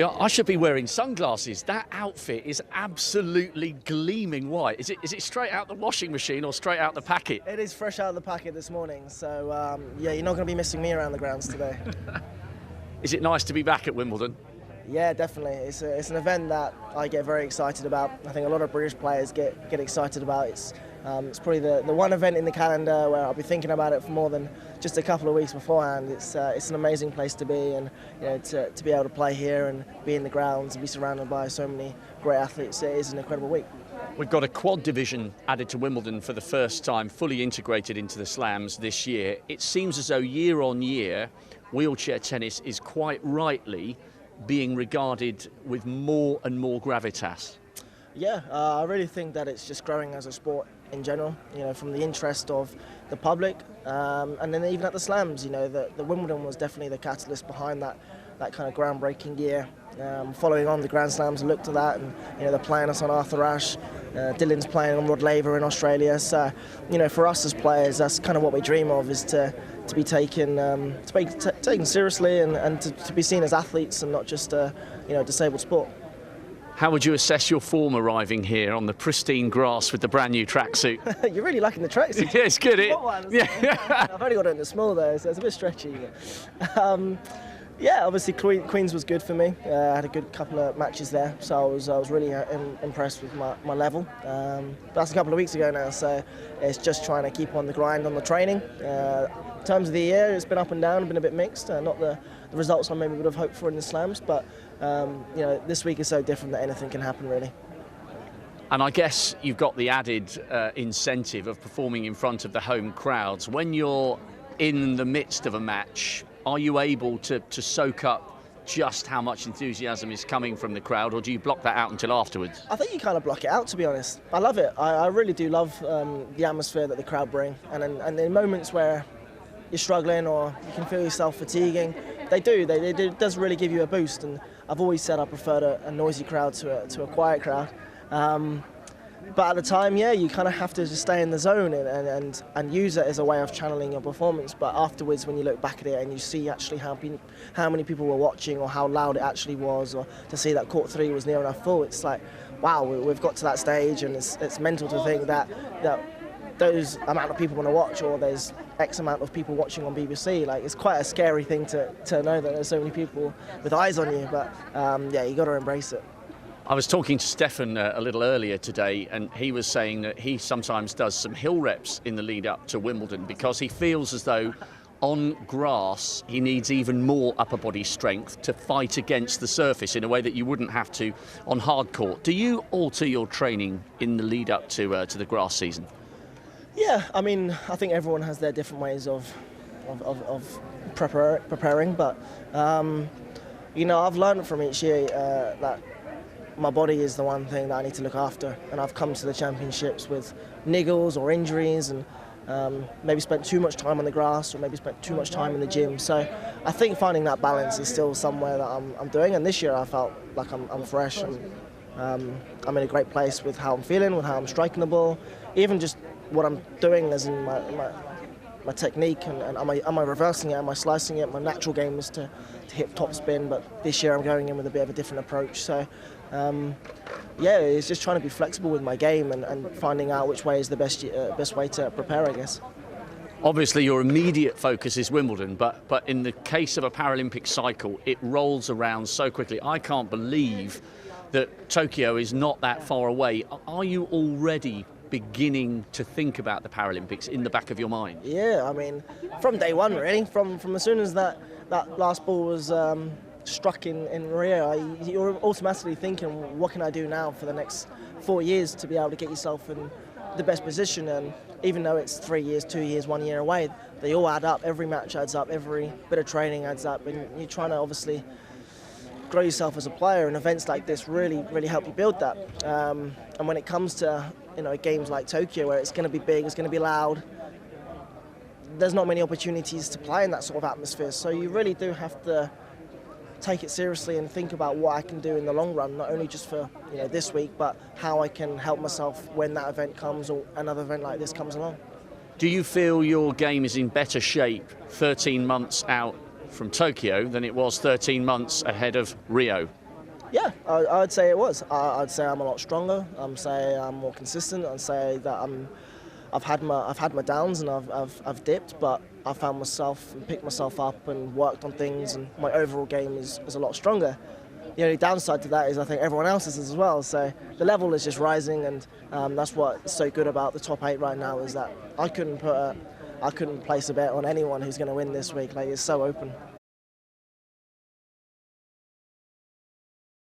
I should be wearing sunglasses. That outfit is absolutely gleaming white. Is it straight out the washing machine or straight out the packet? It is fresh out of the packet this morning, so yeah, you're not going to be missing me around the grounds today. Is it nice to be back at Wimbledon? Yeah, definitely. It's an event that I get very excited about. I think a lot of British players get excited about. It's probably the one event in the calendar where I'll be thinking about it for more than just a couple of weeks beforehand. It's an amazing place to be, and to be able to play here and be in the grounds and be surrounded by so many great athletes. It is an incredible week. We've got a quad division added to Wimbledon for the first time, fully integrated into the slams this year. It seems as though year on year, wheelchair tennis is quite rightly being regarded with more and more gravitas. Yeah, I really think that it's just growing as a sport in general, from the interest of the public, and then even at the slams, the Wimbledon was definitely the catalyst behind that kind of groundbreaking year. Following on, the Grand Slams looked at that, and they're playing us on Arthur Ashe. Dylan's playing on Rod Laver in Australia. So, for us as players, that's kind of what we dream of, is to be taken seriously and to be seen as athletes and not just a disabled sport. How would you assess your form arriving here on the pristine grass with the brand new tracksuit? You're really liking the tracksuit. Yeah, it's good. Yeah. I've only got it in the small though, so it's a bit stretchy. Yeah, obviously Queens was good for me. I had a good couple of matches there, so I was really impressed with my level. That's a couple of weeks ago now, so it's just trying to keep on the grind on the training. In terms of the year, it's been up and down, been a bit mixed. Not the results I maybe would have hoped for in the slams, but this week is so different that anything can happen really. And I guess you've got the added incentive of performing in front of the home crowds. When you're in the midst of a match, are you able to soak up just how much enthusiasm is coming from the crowd, or do you block that out until afterwards? I think you kind of block it out, to be honest. I love it. I really do love the atmosphere that the crowd bring. And in moments where you're struggling or you can feel yourself fatiguing, it does really give you a boost. And I've always said I prefer a noisy crowd to a quiet crowd. But at the time, yeah, you kind of have to just stay in the zone and use it as a way of channeling your performance. But afterwards, when you look back at it and you see actually how many people were watching or how loud it actually was, or to see that court 3 was near enough full, it's like, wow, we've got to that stage, and it's mental to think that those amount of people want to watch, or there's X amount of people watching on BBC. Like, it's quite a scary thing to know that there's so many people with eyes on you. But yeah, you got to embrace it. I was talking to Stefan a little earlier today, and he was saying that he sometimes does some hill reps in the lead up to Wimbledon because he feels as though on grass he needs even more upper body strength to fight against the surface in a way that you wouldn't have to on hard court. Do you alter your training in the lead up to the grass season? Yeah, I mean, I think everyone has their different ways of preparing, but I've learned from each year that my body is the one thing that I need to look after, and I've come to the championships with niggles or injuries, and maybe spent too much time on the grass, or maybe spent too much time in the gym. So I think finding that balance is still somewhere that I'm doing, and this year I felt like I'm fresh, and I'm in a great place with how I'm feeling, with how I'm striking the ball, even just what I'm doing as in my technique, and am I reversing it, am I slicing it? My natural game is to hit top spin, but this year I'm going in with a bit of a different approach. So yeah, it's just trying to be flexible with my game and finding out which way is the best way to prepare, I guess. Obviously your immediate focus is Wimbledon, but in the case of a Paralympic cycle, it rolls around so quickly. I can't believe that Tokyo is not that far away. Are you already beginning to think about the Paralympics in the back of your mind? Yeah, I mean, from day one really, from as soon as that last ball was struck in Rio, you're automatically thinking, what can I do now for the next 4 years to be able to get yourself in the best position? And even though it's 3 years, 2 years, 1 year away, they all add up. Every match adds up, every bit of training adds up, and you're trying to obviously grow yourself as a player, and events like this really help you build that. And when it comes to games like Tokyo, where it's going to be big, it's going to be loud, there's not many opportunities to play in that sort of atmosphere. So you really do have to take it seriously and think about what I can do in the long run, not only just for this week, but how I can help myself when that event comes or another event like this comes along. Do you feel your game is in better shape 13 months out from Tokyo than it was 13 months ahead of Rio? Yeah, I'd say it was. I'd say I'm a lot stronger. I'm say I'm more consistent. I'd say that I've had my downs and I've dipped, but I found myself and picked myself up and worked on things, and my overall game is a lot stronger. The only downside to that is I think everyone else is as well. So the level is just rising, and that's what's so good about the top 8 right now is that I couldn't place a bet on anyone who's going to win this week. Like, it's so open.